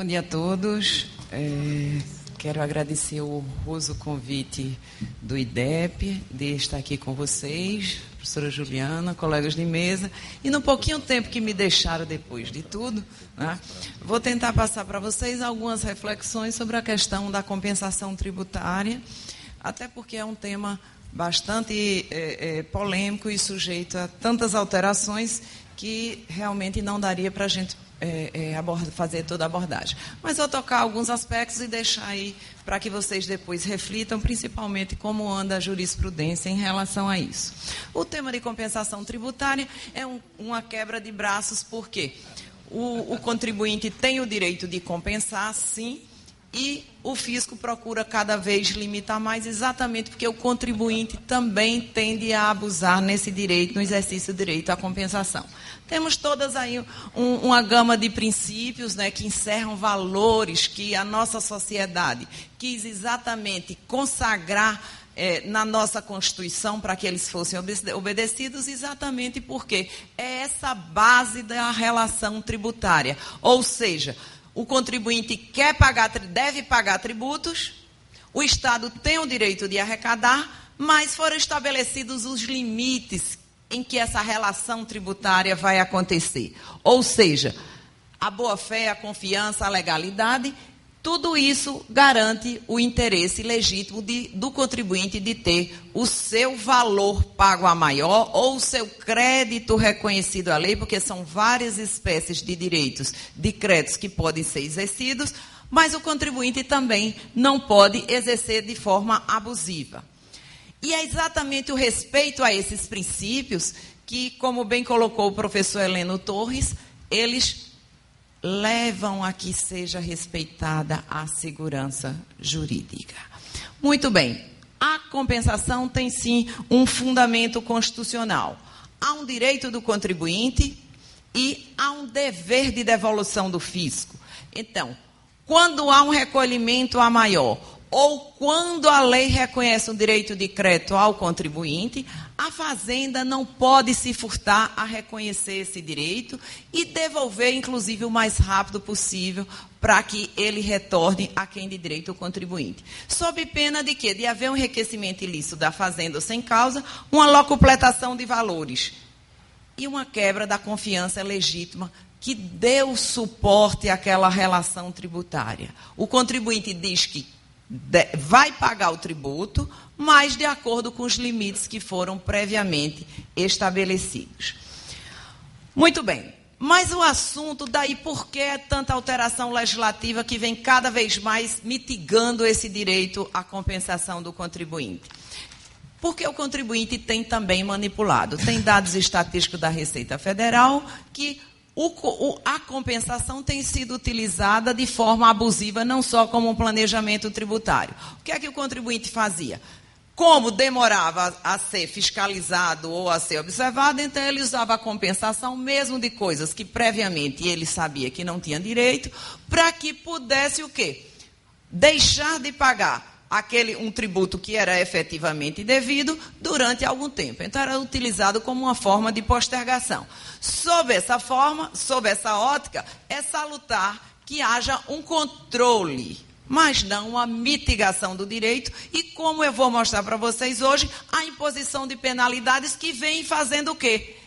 Bom dia a todos. Quero agradecer o honroso convite do IDEP de estar aqui com vocês, professora Juliana, colegas de mesa, e no pouquinho tempo que me deixaram depois de tudo, né, vou tentar passar para vocês algumas reflexões sobre a questão da compensação tributária, até porque é um tema bastante polêmico e sujeito a tantas alterações que realmente não daria para a gente fazer toda a abordagem. Mas vou tocar alguns aspectos e deixar aí para que vocês depois reflitam, principalmente como anda a jurisprudência em relação a isso. O tema de compensação tributária é uma quebra de braços, porque o contribuinte tem o direito de compensar, sim, e o fisco procura cada vez limitar mais, exatamente porque o contribuinte também tende a abusar nesse direito, no exercício do direito à compensação. Temos todas aí uma gama de princípios, né, que encerram valores que a nossa sociedade quis exatamente consagrar na nossa Constituição para que eles fossem obedecidos, exatamente porque é essa base da relação tributária. Ou seja, o contribuinte deve pagar tributos, o Estado tem o direito de arrecadar, mas foram estabelecidos os limites em que essa relação tributária vai acontecer. Ou seja, a boa-fé, a confiança, a legalidade, tudo isso garante o interesse legítimo do contribuinte de ter o seu valor pago a maior ou o seu crédito reconhecido à lei, porque são várias espécies de direitos, de créditos que podem ser exercidos, mas o contribuinte também não pode exercer de forma abusiva. E é exatamente o respeito a esses princípios que, como bem colocou o professor Heleno Torres, eles levam a que seja respeitada a segurança jurídica. Muito bem, a compensação tem sim um fundamento constitucional. Há um direito do contribuinte e há um dever de devolução do fisco. Então, quando há um recolhimento a maior, ou quando a lei reconhece um direito de crédito ao contribuinte, a Fazenda não pode se furtar a reconhecer esse direito e devolver, inclusive, o mais rápido possível para que ele retorne a quem de direito o contribuinte. Sob pena de quê? De haver um enriquecimento ilícito da Fazenda sem causa, uma locupletação de valores e uma quebra da confiança legítima que deu suporte àquela relação tributária. O contribuinte diz que vai pagar o tributo, mas de acordo com os limites que foram previamente estabelecidos. Muito bem, mas o assunto daí por que é tanta alteração legislativa que vem cada vez mais mitigando esse direito à compensação do contribuinte? Porque o contribuinte tem também manipulado. Tem dados estatísticos da Receita Federal que a compensação tem sido utilizada de forma abusiva, não só como um planejamento tributário. O que é que o contribuinte fazia? Como demorava a ser fiscalizado ou a ser observado, então ele usava a compensação mesmo de coisas que previamente ele sabia que não tinha direito, para que pudesse o quê? Deixar de pagar um tributo que era efetivamente devido durante algum tempo. Então, era utilizado como uma forma de postergação. Sob essa forma, sob essa ótica, é salutar que haja um controle, mas não uma mitigação do direito. E como eu vou mostrar para vocês hoje, a imposição de penalidades que vem fazendo o quê?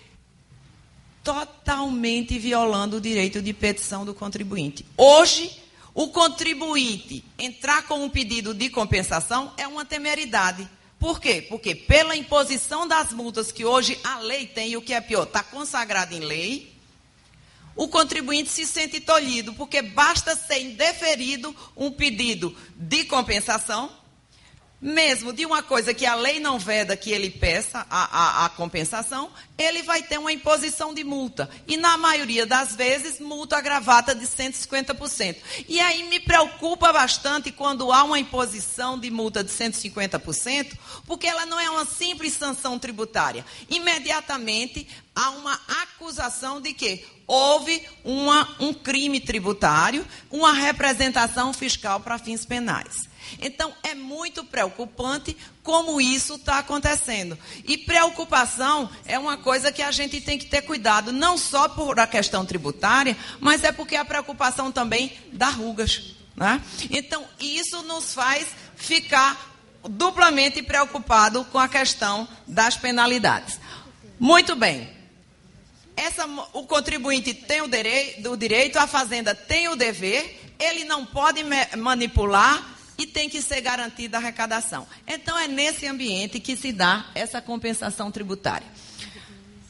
Totalmente violando o direito de petição do contribuinte. Hoje, o contribuinte entrar com um pedido de compensação é uma temeridade. Por quê? Porque pela imposição das multas que hoje a lei tem, e o que é pior, está consagrado em lei, o contribuinte se sente tolhido, porque basta ser indeferido um pedido de compensação, mesmo de uma coisa que a lei não veda que ele peça a compensação, ele vai ter uma imposição de multa. E, na maioria das vezes, multa agravada de 150%. E aí me preocupa bastante quando há uma imposição de multa de 150%, porque ela não é uma simples sanção tributária. Imediatamente, há uma acusação de que houve um crime tributário, uma representação fiscal para fins penais. Então, é muito preocupante como isso está acontecendo. E preocupação é uma coisa que a gente tem que ter cuidado, não só por a questão tributária, mas é porque a preocupação também dá rugas, né? Então, isso nos faz ficar duplamente preocupado com a questão das penalidades. Muito bem. O contribuinte tem o direito, a Fazenda tem o dever, ele não pode manipular e tem que ser garantida a arrecadação. Então, é nesse ambiente que se dá essa compensação tributária.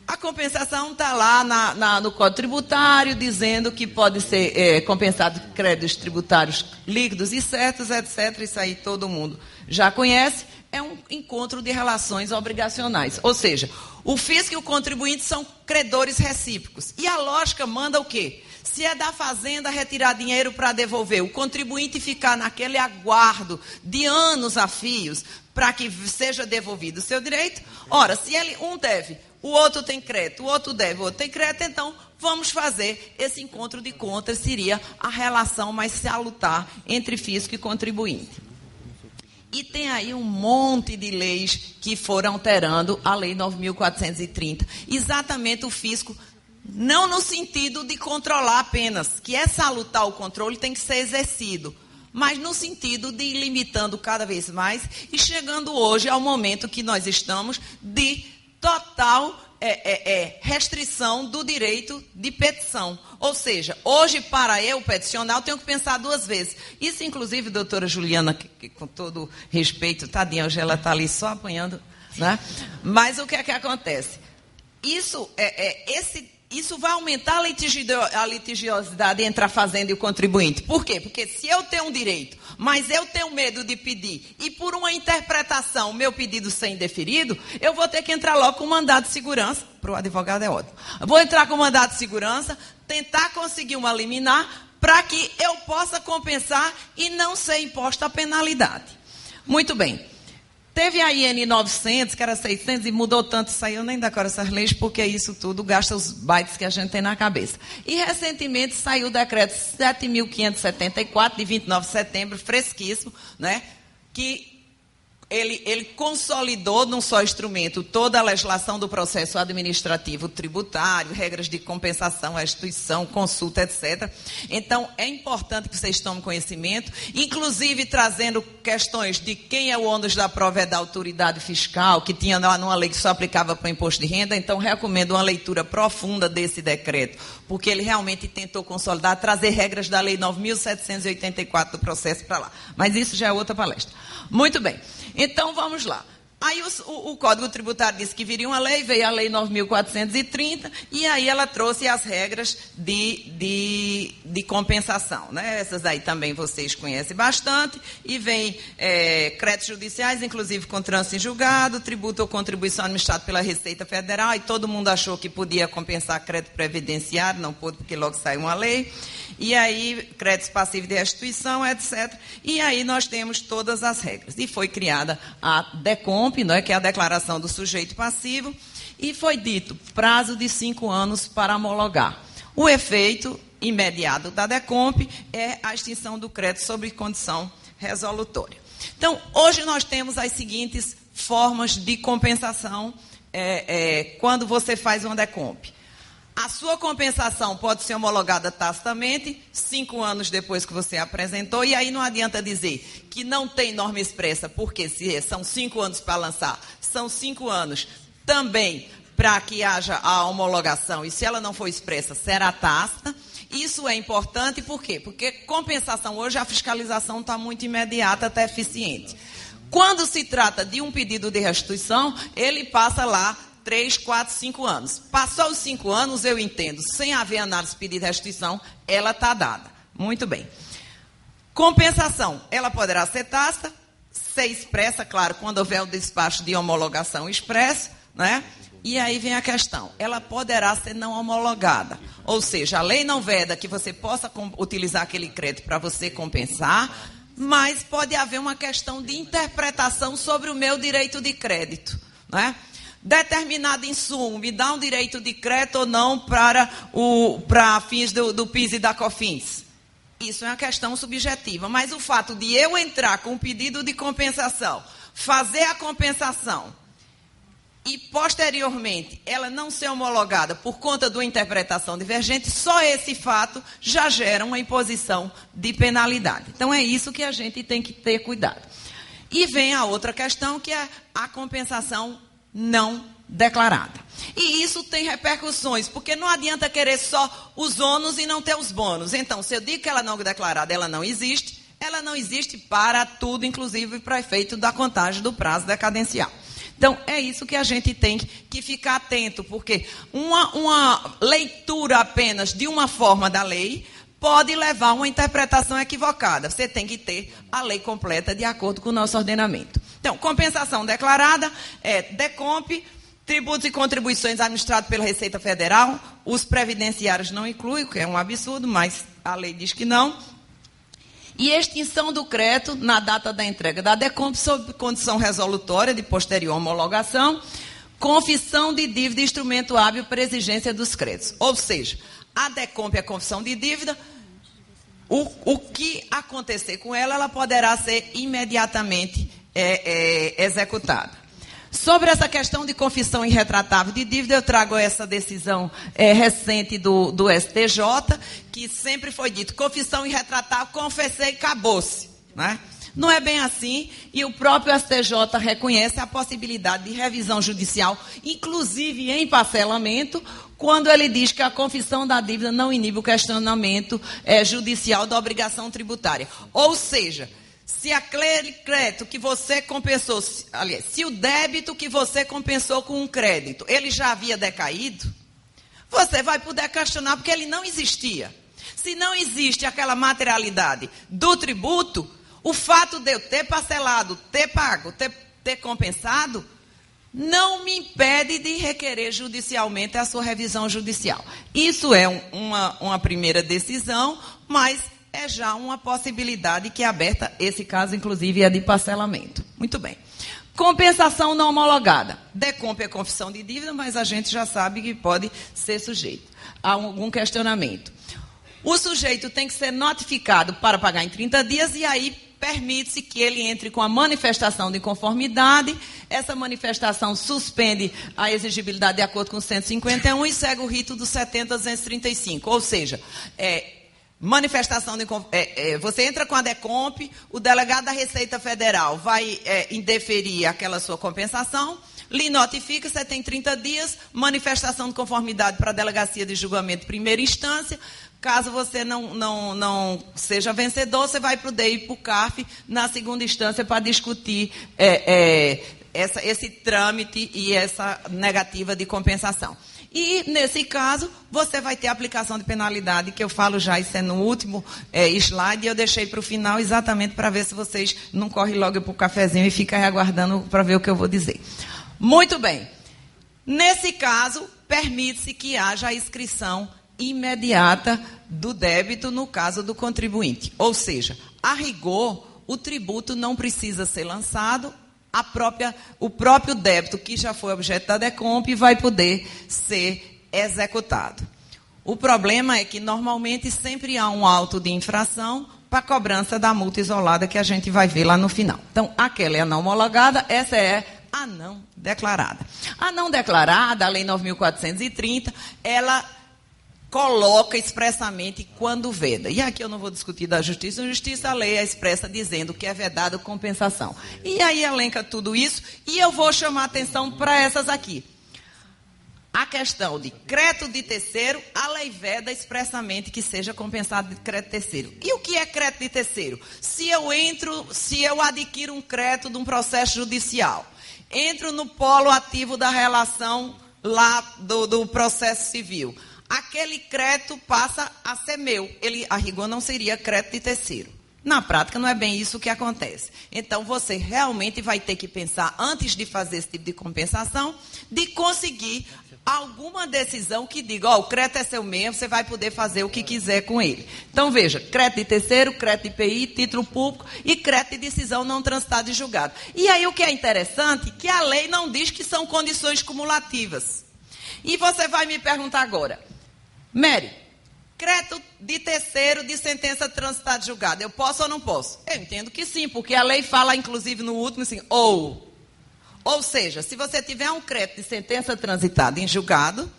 A compensação está lá no Código Tributário, dizendo que pode ser compensado créditos tributários líquidos e certos, etc. Isso aí todo mundo já conhece. É um encontro de relações obrigacionais. Ou seja, o fisco e o contribuinte são credores recíprocos. E a lógica manda o quê? Se é da Fazenda retirar dinheiro para devolver, o contribuinte ficar naquele aguardo de anos a fios para que seja devolvido o seu direito. Ora, se um deve, o outro tem crédito, o outro deve, o outro tem crédito, então vamos fazer esse encontro de contas, seria a relação mais salutar entre fisco e contribuinte. E tem aí um monte de leis que foram alterando a Lei 9.430. Exatamente o fisco, não no sentido de controlar apenas, que é salutar o controle, tem que ser exercido, mas no sentido de ir limitando cada vez mais e chegando hoje ao momento que nós estamos de total restrição do direito de petição. Ou seja, hoje, para eu peticionar, eu tenho que pensar duas vezes. Isso, inclusive, doutora Juliana, que com todo respeito, tadinha, hoje ela está ali só apanhando, né? Mas o que é que acontece? Isso vai aumentar a litigiosidade entre a Fazenda e o contribuinte. Por quê? Porque se eu tenho um direito, mas eu tenho medo de pedir, e por uma interpretação o meu pedido ser indeferido, eu vou ter que entrar logo com mandado de segurança. Para o advogado é ótimo. Eu vou entrar com mandado de segurança, tentar conseguir uma liminar para que eu possa compensar e não ser imposta a penalidade. Muito bem. Teve a IN 900, que era 600, e mudou tanto isso aí, eu nem decoro essas leis, porque isso tudo gasta os bytes que a gente tem na cabeça. E, recentemente, saiu o decreto 7.574, de 29 de setembro, fresquíssimo, né, que ele consolidou num só instrumento toda a legislação do processo administrativo tributário, regras de compensação, restituição, consulta, etc. Então, é importante que vocês tomem conhecimento, inclusive trazendo questões de quem é o ônus da prova é da autoridade fiscal, que tinha lá numa lei que só aplicava para o imposto de renda. Então, recomendo uma leitura profunda desse decreto, porque ele realmente tentou consolidar, trazer regras da Lei 9.784 do processo para lá. Mas isso já é outra palestra. Muito bem. Então, vamos lá. Aí o Código Tributário disse que viria uma lei, veio a Lei 9.430, e aí ela trouxe as regras de compensação, né? Essas aí também vocês conhecem bastante, e vem créditos judiciais, inclusive com trânsito em julgado, tributo ou contribuição administrada pela Receita Federal, e todo mundo achou que podia compensar crédito previdenciário, não pôde porque logo saiu uma lei. E aí, créditos passivos de restituição, etc. E aí nós temos todas as regras. E foi criada a DECOMP, né, que é a declaração do sujeito passivo, e foi dito prazo de 5 anos para homologar. O efeito imediato da DECOMP é a extinção do crédito sob condição resolutória. Então, hoje nós temos as seguintes formas de compensação quando você faz uma DECOMP. A sua compensação pode ser homologada tacitamente, 5 anos depois que você apresentou, e aí não adianta dizer que não tem norma expressa, porque se são 5 anos para lançar, são 5 anos também para que haja a homologação, e se ela não for expressa, será tácita. Isso é importante, por quê? Porque compensação hoje, a fiscalização está muito imediata, até eficiente. Quando se trata de um pedido de restituição, ele passa lá 3, 4, 5 anos. Passou os 5 anos, eu entendo, sem haver análise de pedido de restituição, ela está dada. Muito bem. Compensação, ela poderá ser tácita, ser expressa, claro, quando houver o despacho de homologação expresso, né? E aí vem a questão, ela poderá ser não homologada. Ou seja, a lei não veda que você possa utilizar aquele crédito para você compensar, mas pode haver uma questão de interpretação sobre o meu direito de crédito, né? Determinado insumo me dá um direito de crédito ou não para fins do PIS e da COFINS. isso é uma questão subjetiva. Mas o fato de eu entrar com um pedido de compensação, fazer a compensação e, posteriormente, ela não ser homologada por conta de uma interpretação divergente, só esse fato já gera uma imposição de penalidade. Então, é isso que a gente tem que ter cuidado. E vem a outra questão, que é a compensação não declarada. E isso tem repercussões, porque não adianta querer só os ônus e não ter os bônus. Então, se eu digo que ela não declarada, ela não existe para tudo, inclusive para efeito da contagem do prazo decadencial. Então, é isso que a gente tem que ficar atento, porque uma leitura apenas de uma forma da lei pode levar a uma interpretação equivocada. Você tem que ter a lei completa de acordo com o nosso ordenamento. Então, compensação declarada é DECOMP, tributos e contribuições administrados pela Receita Federal, os previdenciários não incluem, o que é um absurdo, mas a lei diz que não. E extinção do crédito na data da entrega da DECOMP sob condição resolutória de posterior homologação, confissão de dívida e instrumento hábil para exigência dos créditos. Ou seja, a DECOMP é confissão de dívida, o que acontecer com ela, ela poderá ser imediatamente executada. Sobre essa questão de confissão irretratável de dívida, eu trago essa decisão recente do STJ, que sempre foi dito, confissão irretratável, confessei e acabou-se, né? Não é bem assim, e o próprio STJ reconhece a possibilidade de revisão judicial, inclusive em parcelamento, quando ele diz que a confissão da dívida não inibe o questionamento judicial da obrigação tributária. Ou seja, se aquele crédito que você compensou, aliás, se o débito que você compensou com um crédito, ele já havia decaído, você vai poder questionar porque ele não existia. Se não existe aquela materialidade do tributo, o fato de eu ter parcelado, ter pago, ter compensado, não me impede de requerer judicialmente a sua revisão judicial. Isso é uma primeira decisão, mas é já uma possibilidade que é aberta, esse caso, inclusive, é de parcelamento. Muito bem. Compensação não homologada. DECOMP é confissão de dívida, mas a gente já sabe que pode ser sujeito a algum questionamento. O sujeito tem que ser notificado para pagar em 30 dias e aí permite-se que ele entre com a manifestação de conformidade. Essa manifestação suspende a exigibilidade de acordo com o 151 e segue o rito do 70.235. Ou seja, manifestação de você entra com a DECOMP, o delegado da Receita Federal vai indeferir aquela sua compensação, lhe notifica, você tem 30 dias, manifestação de conformidade para a delegacia de julgamento de primeira instância. Caso você não seja vencedor, você vai para o DEI e para o CARF na segunda instância para discutir esse trâmite e essa negativa de compensação. E, nesse caso, você vai ter a aplicação de penalidade, que eu falo já, isso é no último slide, e eu deixei para o final exatamente para ver se vocês não correm logo para o cafezinho e ficam aí aguardando para ver o que eu vou dizer. Muito bem. Nesse caso, permite-se que haja a inscrição imediata do débito no caso do contribuinte. Ou seja, a rigor, o tributo não precisa ser lançado, o próprio débito que já foi objeto da DECOMP vai poder ser executado. O problema é que, normalmente, sempre há um auto de infração para a cobrança da multa isolada que a gente vai ver lá no final. Então, aquela é a não homologada, essa é a não declarada. A não declarada, a Lei 9.430, ela coloca expressamente quando veda. E aqui eu não vou discutir da justiça. A justiça, a lei é expressa dizendo que é vedada compensação. E aí elenca tudo isso e eu vou chamar atenção para essas aqui. A questão de crédito de terceiro, a lei veda expressamente que seja compensado de crédito terceiro. E o que é crédito de terceiro? Se eu adquiro um crédito de um processo judicial, entro no polo ativo da relação lá do processo civil, aquele crédito passa a ser meu. Ele, a rigor, não seria crédito de terceiro. Na prática, não é bem isso que acontece. Então, você realmente vai ter que pensar, antes de fazer esse tipo de compensação, de conseguir alguma decisão que diga, o crédito é seu mesmo, você vai poder fazer o que quiser com ele. Então, veja, crédito de terceiro, crédito de IPI, título público e crédito de decisão não transitada e julgada. E aí, o que é interessante, que a lei não diz que são condições cumulativas. E você vai me perguntar agora, Mary, Crédito de terceiro de sentença transitada julgada. Eu posso ou não posso? Eu entendo que sim, porque a lei fala, inclusive, no último, assim, ou. Ou seja, se você tiver um crédito de sentença transitada em julgado,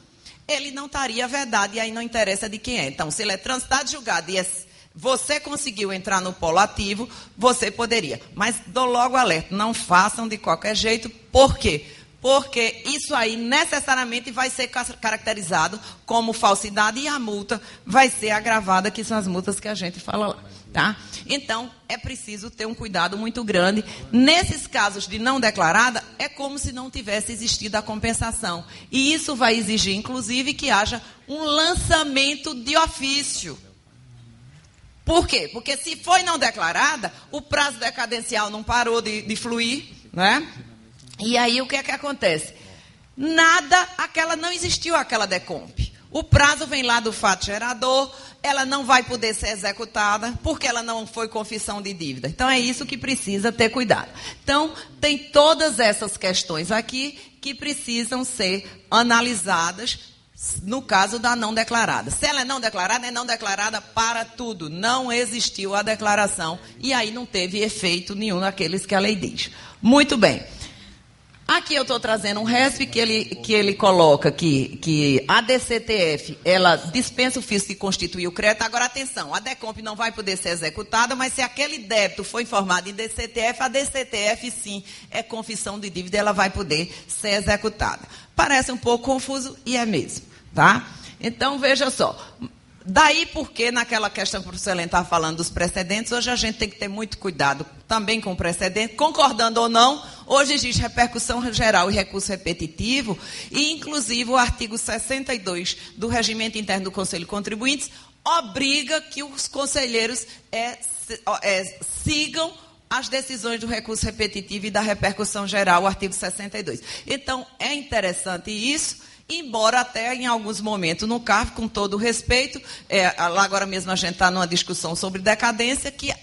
ele não estaria vedado e aí não interessa de quem é. Então, se ele é transitado julgado e você conseguiu entrar no polo ativo, você poderia. Mas dou logo alerta, não façam de qualquer jeito. Por quê? Porque isso aí necessariamente vai ser caracterizado como falsidade e a multa vai ser agravada, que são as multas que a gente fala lá. Tá? Então, é preciso ter um cuidado muito grande. Nesses casos de não declarada, é como se não tivesse existido a compensação. E isso vai exigir, inclusive, que haja um lançamento de ofício. Por quê? Porque se foi não declarada, o prazo decadencial não parou de fluir, né? E aí o que é que acontece? Não existiu aquela decomp. O prazo vem lá do fato gerador, ela não vai poder ser executada porque ela não foi confissão de dívida. Então, é isso que precisa ter cuidado. Então, tem todas essas questões aqui que precisam ser analisadas no caso da não declarada. Se ela é não declarada para tudo. Não existiu a declaração e aí não teve efeito nenhum naqueles que a lei diz. Muito bem. Aqui eu estou trazendo um RESP que ele coloca que a DCTF, ela dispensa o fisco que constitui o crédito. Agora, atenção, a DECOMP não vai poder ser executada, mas se aquele débito for informado em DCTF, a DCTF, sim, é confissão de dívida, ela vai poder ser executada. Parece um pouco confuso e é mesmo, tá? Então, veja só. Daí porque naquela questão que o professor Helena estava falando dos precedentes, hoje a gente tem que ter muito cuidado também com o precedente, concordando ou não, hoje existe repercussão geral e recurso repetitivo, e inclusive o artigo 62 do Regimento Interno do Conselho de Contribuintes obriga que os conselheiros sigam as decisões do recurso repetitivo e da repercussão geral, o artigo 62. Então, é interessante isso. Embora até em alguns momentos no CARF, com todo o respeito, lá agora mesmo a gente está numa discussão sobre decadência, que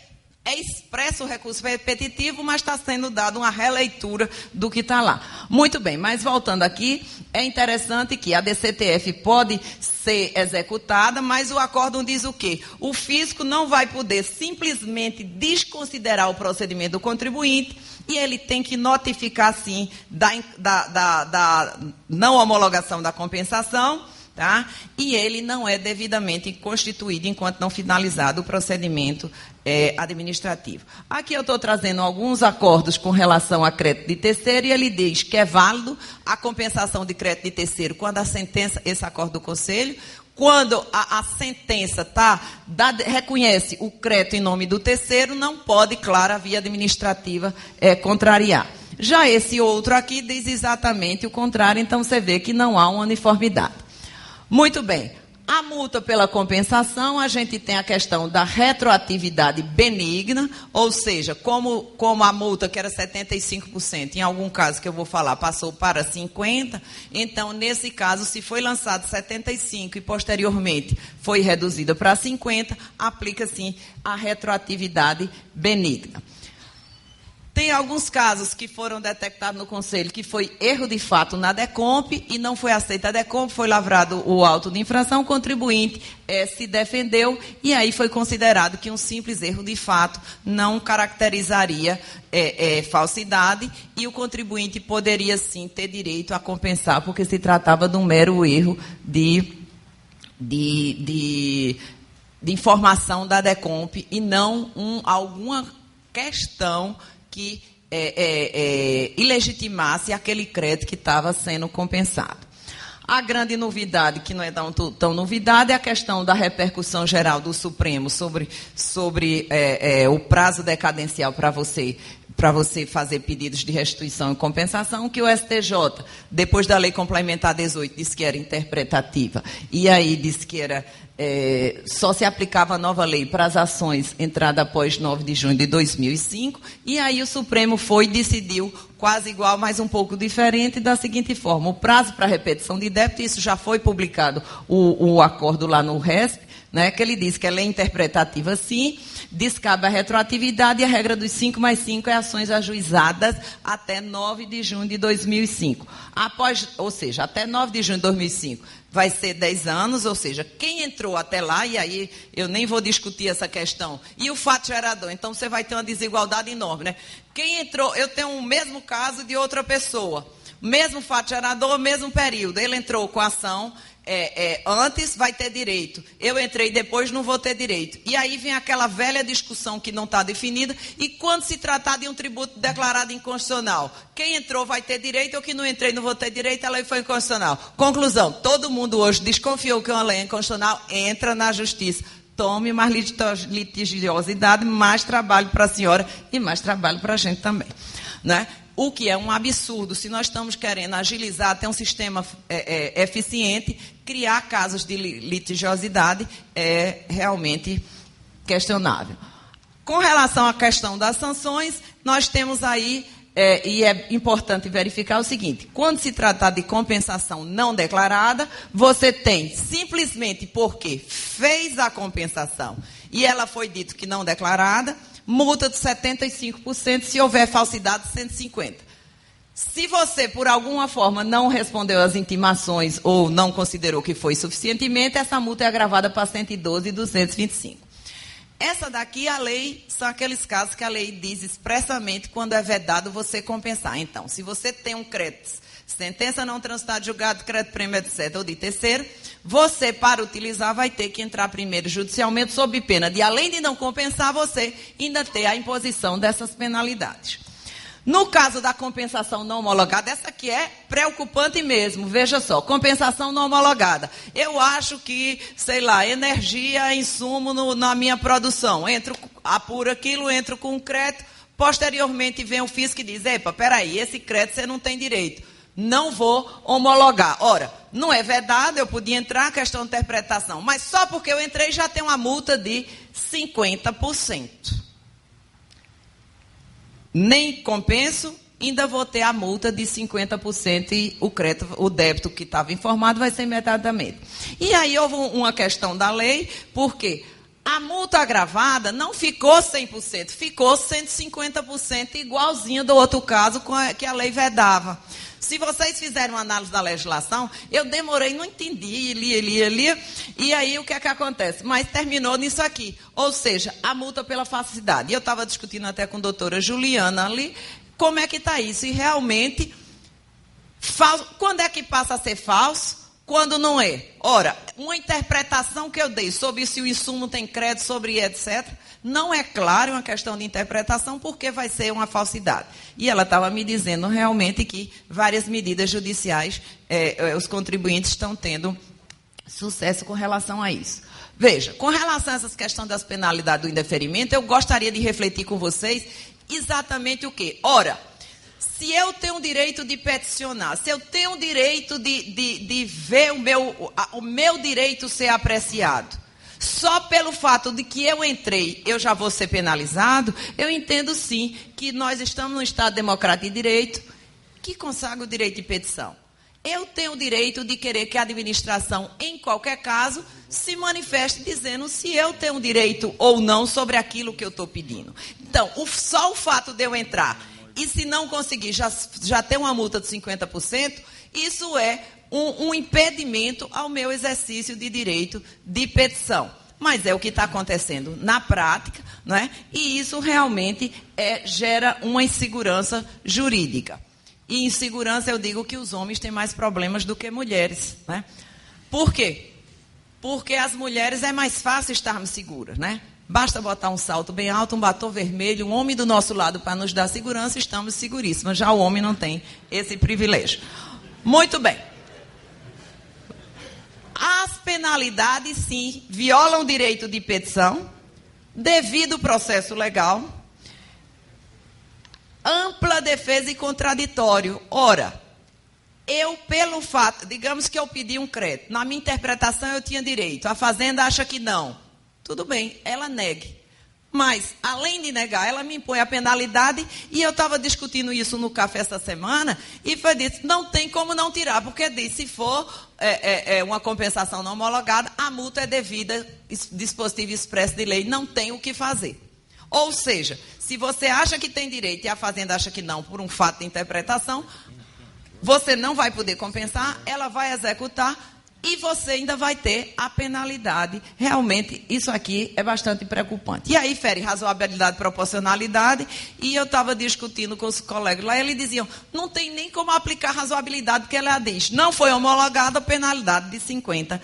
é expresso o recurso repetitivo, mas está sendo dado uma releitura do que está lá. Muito bem, mas voltando aqui, é interessante que a DCTF pode ser executada, mas o acórdão diz o quê? O fisco não vai poder simplesmente desconsiderar o procedimento do contribuinte e ele tem que notificar, sim, da não homologação da compensação, tá? E ele não é devidamente constituído enquanto não finalizado o procedimento administrativo. Aqui eu estou trazendo alguns acordos com relação a crédito de terceiro e ele diz que é válido a compensação de crédito de terceiro quando a sentença, esse acordo do Conselho, quando a sentença reconhece o crédito em nome do terceiro, não pode, claro, a via administrativa contrariar. Já esse outro aqui diz exatamente o contrário, então você vê que não há uma uniformidade. Muito bem. A multa pela compensação, a gente tem a questão da retroatividade benigna, ou seja, como a multa, que era 75%, em algum caso que eu vou falar, passou para 50%, então, nesse caso, se foi lançado 75% e, posteriormente, foi reduzida para 50%, aplica, sim, a retroatividade benigna. Tem alguns casos que foram detectados no Conselho que foi erro de fato na DECOMP e não foi aceita a DECOMP, foi lavrado o auto de infração, o contribuinte se defendeu e aí foi considerado que um simples erro de fato não caracterizaria falsidade e o contribuinte poderia sim ter direito a compensar porque se tratava de um mero erro de informação da DECOMP e não alguma questão que ilegitimasse aquele crédito que estava sendo compensado. A grande novidade, que não é tão novidade, é a questão da repercussão geral do Supremo sobre o prazo decadencial para você fazer pedidos de restituição e compensação, que o STJ, depois da Lei Complementar 18, disse que era interpretativa, e aí disse que era só se aplicava a nova lei para as ações entrada após 9 de junho de 2005, e aí o Supremo foi e decidiu quase igual, mas um pouco diferente, da seguinte forma: o prazo para repetição de débito, isso já foi publicado, o acordo lá no RESP, né, que ele diz que ela é interpretativa, sim, descabe a retroatividade e a regra dos 5 mais 5 é ações ajuizadas até 9 de junho de 2005. Ou seja, até 9 de junho de 2005 vai ser 10 anos, ou seja, quem entrou até lá, e aí eu nem vou discutir essa questão, e o fato gerador, então você vai ter uma desigualdade enorme, né? Quem entrou, eu tenho o mesmo caso de outra pessoa, mesmo fato gerador, mesmo período, ele entrou com a ação antes, vai ter direito. Eu entrei depois, não vou ter direito. E aí vem aquela velha discussão que não está definida, e quando se tratar de um tributo declarado inconstitucional, quem entrou vai ter direito, ou que não entrei não vou ter direito, a lei foi inconstitucional. Conclusão, todo mundo hoje desconfiou que uma lei é inconstitucional, entra na justiça. Tome mais litigiosidade, mais trabalho para a senhora e mais trabalho para a gente também, né? O que é um absurdo, se nós estamos querendo agilizar, ter um sistema eficiente, criar casos de litigiosidade é realmente questionável. Com relação à questão das sanções, nós temos aí, e é importante verificar o seguinte, quando se tratar de compensação não declarada, você tem, simplesmente porque fez a compensação e ela foi dito que não declarada, multa de 75%, se houver falsidade, 150%. Se você, por alguma forma, não respondeu às intimações ou não considerou que foi suficientemente, essa multa é agravada para 112 e 225. Essa daqui, a lei, são aqueles casos que a lei diz expressamente quando é vedado você compensar. Então, se você tem um crédito, sentença não transitada, julgado, crédito prêmio, etc., ou de terceiro, você, para utilizar, vai ter que entrar primeiro judicialmente sob pena de, além de não compensar, você ainda ter a imposição dessas penalidades. No caso da compensação não homologada, essa aqui é preocupante mesmo, veja só, compensação não homologada. Eu acho que, sei lá, energia, insumo na minha produção, apuro aquilo, entro com um crédito, posteriormente vem o fisco e diz, epa, peraí, esse crédito você não tem direito. Não vou homologar. Ora, não é vedado, eu podia entrar, questão de interpretação, mas só porque eu entrei já tem uma multa de 50%. Nem compenso, ainda vou ter a multa de 50% e o débito que estava informado vai ser imediatamente. E aí houve uma questão da lei, porque a multa agravada não ficou 100%, ficou 150%, igualzinha do outro caso que a lei vedava. Se vocês fizerem uma análise da legislação, eu demorei, não entendi, lia, e aí o que é que acontece? Mas terminou nisso aqui, ou seja, a multa pela falsidade. E eu estava discutindo até com a doutora Juliana ali, como é que está isso? E realmente, quando é que passa a ser falso? Quando não é. Ora, uma interpretação que eu dei sobre se o insumo tem crédito, sobre etc., não é claro, é uma questão de interpretação, porque vai ser uma falsidade. E ela estava me dizendo realmente que várias medidas judiciais, os contribuintes estão tendo sucesso com relação a isso. Veja, com relação a essa questão das penalidades do indeferimento, eu gostaria de refletir com vocês exatamente o quê? Ora, se eu tenho o direito de peticionar, se eu tenho o direito de ver o meu direito ser apreciado, só pelo fato de que eu entrei, eu já vou ser penalizado, eu entendo sim que nós estamos num Estado democrático de direito que consagra o direito de petição. Eu tenho o direito de querer que a administração, em qualquer caso, se manifeste dizendo se eu tenho direito ou não sobre aquilo que eu estou pedindo. Então, só o fato de eu entrar e se não conseguir já ter uma multa de 50%, isso é um impedimento ao meu exercício de direito de petição. Mas é o que está acontecendo na prática, não é? E isso realmente gera uma insegurança jurídica. E insegurança, eu digo que os homens têm mais problemas do que mulheres, né? Por quê? Porque as mulheres é mais fácil estarmos seguras, né? Basta botar um salto bem alto, um batom vermelho, um homem do nosso lado para nos dar segurança, estamos seguríssimas. Já o homem não tem esse privilégio. Muito bem. As penalidades, sim, violam o direito de petição, devido ao processo legal, ampla defesa e contraditório. Ora, eu, pelo fato, digamos que eu pedi um crédito, na minha interpretação eu tinha direito, a Fazenda acha que não. Tudo bem, ela negue. Mas, além de negar, ela me impõe a penalidade, e eu estava discutindo isso no café essa semana, e foi dito, não tem como não tirar, porque diz, se for uma compensação não homologada, a multa é devida, dispositivo expresso de lei, não tem o que fazer. Ou seja, se você acha que tem direito e a Fazenda acha que não, por um fato de interpretação, você não vai poder compensar, ela vai executar, e você ainda vai ter a penalidade. Realmente, isso aqui é bastante preocupante. E aí, fere razoabilidade e proporcionalidade. E eu estava discutindo com os colegas lá, e eles diziam, não tem nem como aplicar razoabilidade, porque ela diz, não foi homologada, penalidade de 50%.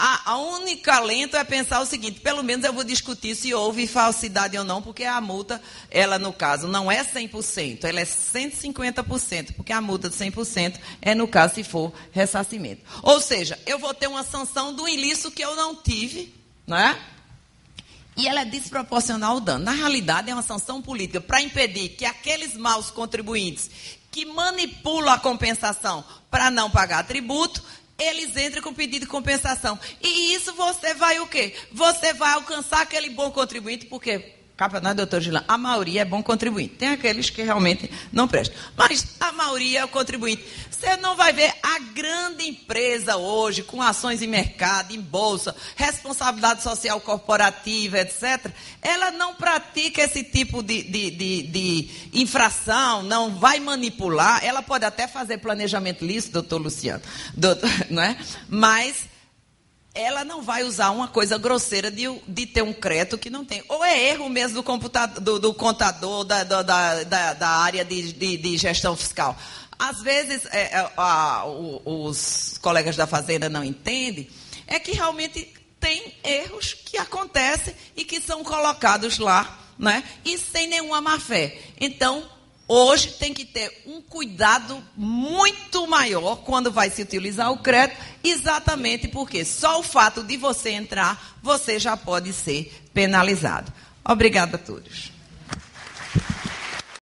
A única alento é pensar o seguinte, pelo menos eu vou discutir se houve falsidade ou não, porque a multa, ela no caso, não é 100%, ela é 150%, porque a multa de 100% é no caso se for ressarcimento. Ou seja, eu vou ter uma sanção do ilícito que eu não tive, não é? E ela é desproporcional ao dano. Na realidade, é uma sanção política para impedir que aqueles maus contribuintes que manipulam a compensação para não pagar tributo, eles entram com pedido de compensação. E isso você vai o quê? Você vai alcançar aquele bom contribuinte, porque, campeonato, doutor Gilão, a maioria é bom contribuinte. Tem aqueles que realmente não prestam. Mas a maioria é o contribuinte. Você não vai ver a grande empresa hoje, com ações em mercado, em bolsa, responsabilidade social corporativa, etc. Ela não pratica esse tipo de infração, não vai manipular. Ela pode até fazer planejamento lícito, doutor Luciano, não é? Mas ela não vai usar uma coisa grosseira de ter um crédito que não tem. Ou é erro mesmo do computador, do contador, da área de gestão fiscal. Às vezes, os colegas da Fazenda não entendem, é que realmente tem erros que acontecem e que são colocados lá, né? E sem nenhuma má-fé. Então, hoje tem que ter um cuidado muito maior quando vai se utilizar o crédito, exatamente porque só o fato de você entrar, você já pode ser penalizado. Obrigada a todos.